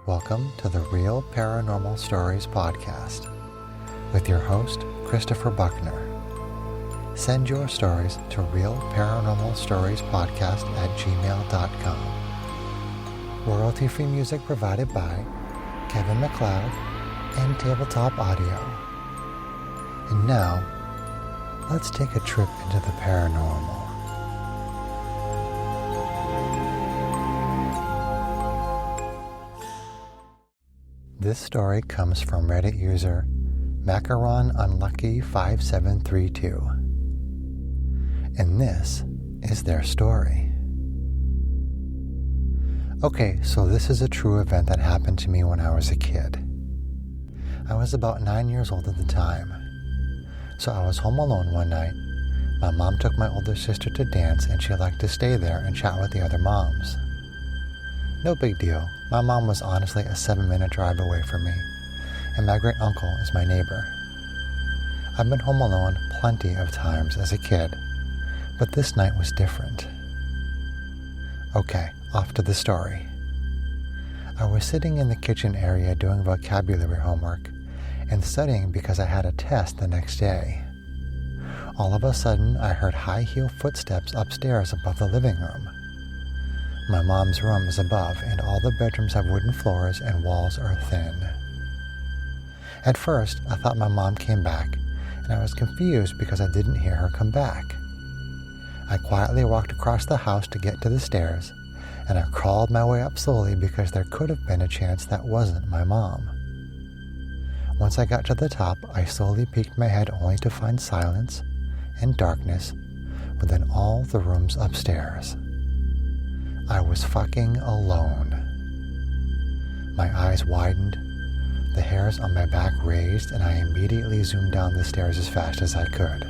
Welcome to the Real Paranormal Stories podcast with your host, Christopher Buckner. Send your stories to realparanormalstoriespodcast@gmail.com. Royalty-free music provided by Kevin MacLeod and Tabletop Audio. And now, let's take a trip into the paranormal. This story comes from Reddit user MacaronUnlucky5732. And this is their story. Okay, so this is a true event that happened to me when I was a kid. I was about 9 years old at the time. So I was home alone one night. My mom took my older sister to dance and she liked to stay there and chat with the other moms. No big deal. My mom was honestly a 7-minute drive away from me, and my great uncle is my neighbor. I've been home alone plenty of times as a kid, but this night was different. Okay, off to the story. I was sitting in the kitchen area doing vocabulary homework and studying because I had a test the next day. All of a sudden, I heard high-heel footsteps upstairs above the living room. My mom's room is above, and all the bedrooms have wooden floors and walls are thin. At first, I thought my mom came back, and I was confused because I didn't hear her come back. I quietly walked across the house to get to the stairs, and I crawled my way up slowly because there could have been a chance that wasn't my mom. Once I got to the top, I slowly peeked my head only to find silence and darkness within all the rooms upstairs. I was fucking alone. My eyes widened, the hairs on my back raised, and I immediately zoomed down the stairs as fast as I could.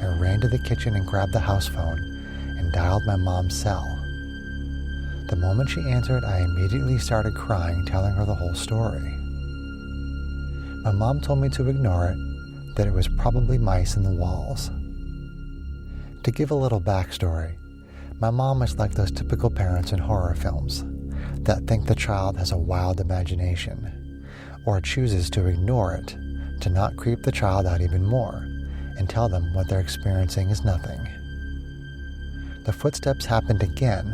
I ran to the kitchen and grabbed the house phone and dialed my mom's cell. The moment she answered, I immediately started crying, telling her the whole story. My mom told me to ignore it, that it was probably mice in the walls. To give a little backstory, my mom is like those typical parents in horror films that think the child has a wild imagination, or chooses to ignore it to not creep the child out even more and tell them what they're experiencing is nothing. The footsteps happened again,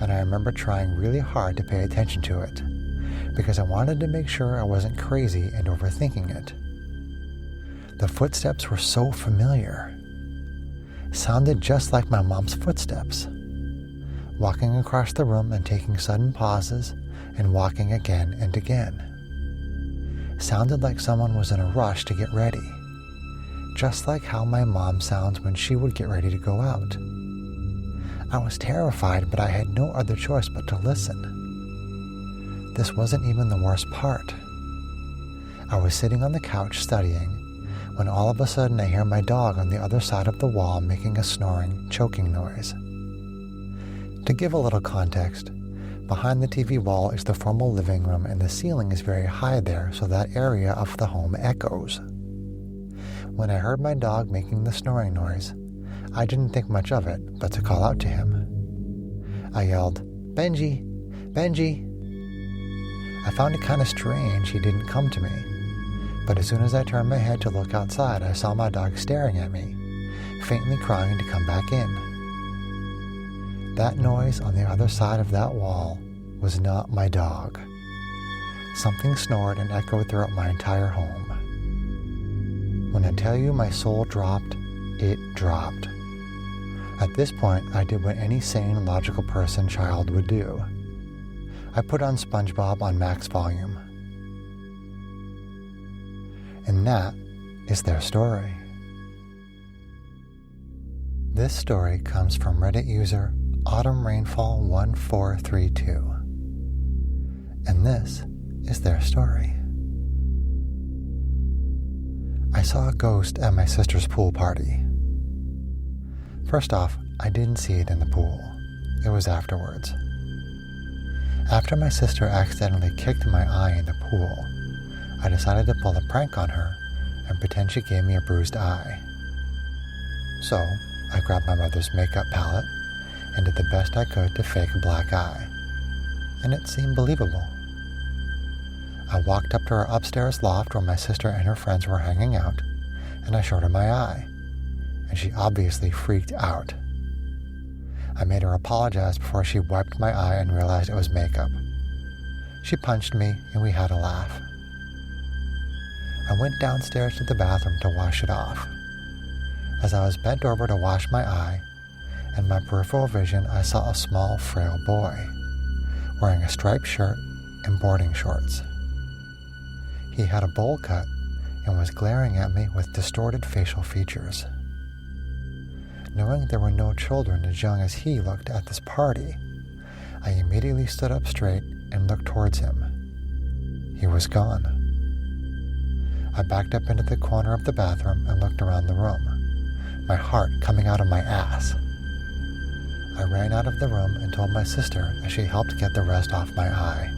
and I remember trying really hard to pay attention to it because I wanted to make sure I wasn't crazy and overthinking it. The footsteps were so familiar. Sounded just like my mom's footsteps. Walking across the room and taking sudden pauses and walking again and again. Sounded like someone was in a rush to get ready. Just like how my mom sounds when she would get ready to go out. I was terrified, but I had no other choice but to listen. This wasn't even the worst part. I was sitting on the couch studying when all of a sudden I hear my dog on the other side of the wall making a snoring, choking noise. To give a little context, behind the TV wall is the formal living room and the ceiling is very high there, so that area of the home echoes. When I heard my dog making the snoring noise, I didn't think much of it but to call out to him. I yelled, "Benji! Benji!" I found it kind of strange he didn't come to me. But as soon as I turned my head to look outside, I saw my dog staring at me, faintly crying to come back in. That noise on the other side of that wall was not my dog. Something snored and echoed throughout my entire home. When I tell you my soul dropped, it dropped. At this point, I did what any sane, logical child would do. I put on SpongeBob on max volume. And that is their story. This story comes from Reddit user AutumnRainfall1432. And this is their story. I saw a ghost at my sister's pool party. First off, I didn't see it in the pool. It was afterwards. After my sister accidentally kicked my eye in the pool, I decided to pull a prank on her and pretend she gave me a bruised eye. So, I grabbed my mother's makeup palette and did the best I could to fake a black eye. And it seemed believable. I walked up to her upstairs loft where my sister and her friends were hanging out, and I showed her my eye, and she obviously freaked out. I made her apologize before she wiped my eye and realized it was makeup. She punched me, and we had a laugh. I went downstairs to the bathroom to wash it off. As I was bent over to wash my eye, in my peripheral vision I saw a small, frail boy, wearing a striped shirt and boarding shorts. He had a bowl cut and was glaring at me with distorted facial features. Knowing there were no children as young as he looked at this party, I immediately stood up straight and looked towards him. He was gone. I backed up into the corner of the bathroom and looked around the room, my heart coming out of my ass. I ran out of the room and told my sister as she helped get the rest off my eye.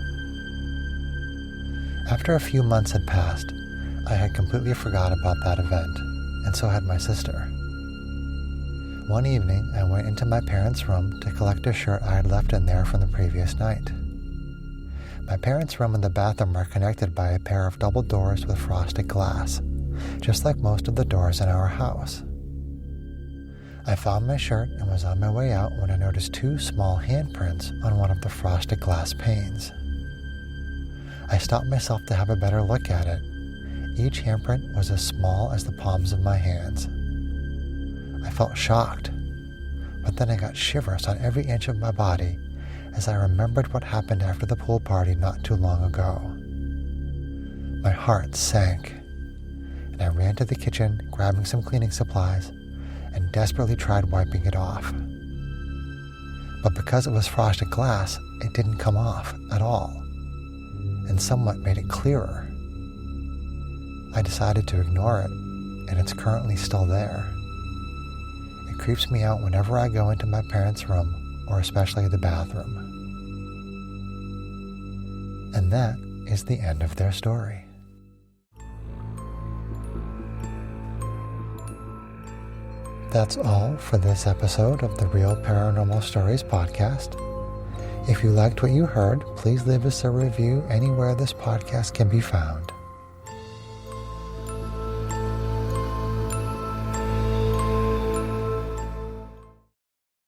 After a few months had passed, I had completely forgot about that event, and so had my sister. One evening, I went into my parents' room to collect a shirt I had left in there from the previous night. My parents' room and the bathroom are connected by a pair of double doors with frosted glass, just like most of the doors in our house. I found my shirt and was on my way out when I noticed two small handprints on one of the frosted glass panes. I stopped myself to have a better look at it. Each handprint was as small as the palms of my hands. I felt shocked, but then I got shivers on every inch of my body as I remembered what happened after the pool party not too long ago. My heart sank, and I ran to the kitchen, grabbing some cleaning supplies, and desperately tried wiping it off. But because it was frosted glass, it didn't come off at all, and somewhat made it clearer. I decided to ignore it, and it's currently still there. It creeps me out whenever I go into my parents' room, or especially the bathroom. And that is the end of their story. That's all for this episode of the Real Paranormal Stories podcast. If you liked what you heard, please leave us a review anywhere this podcast can be found.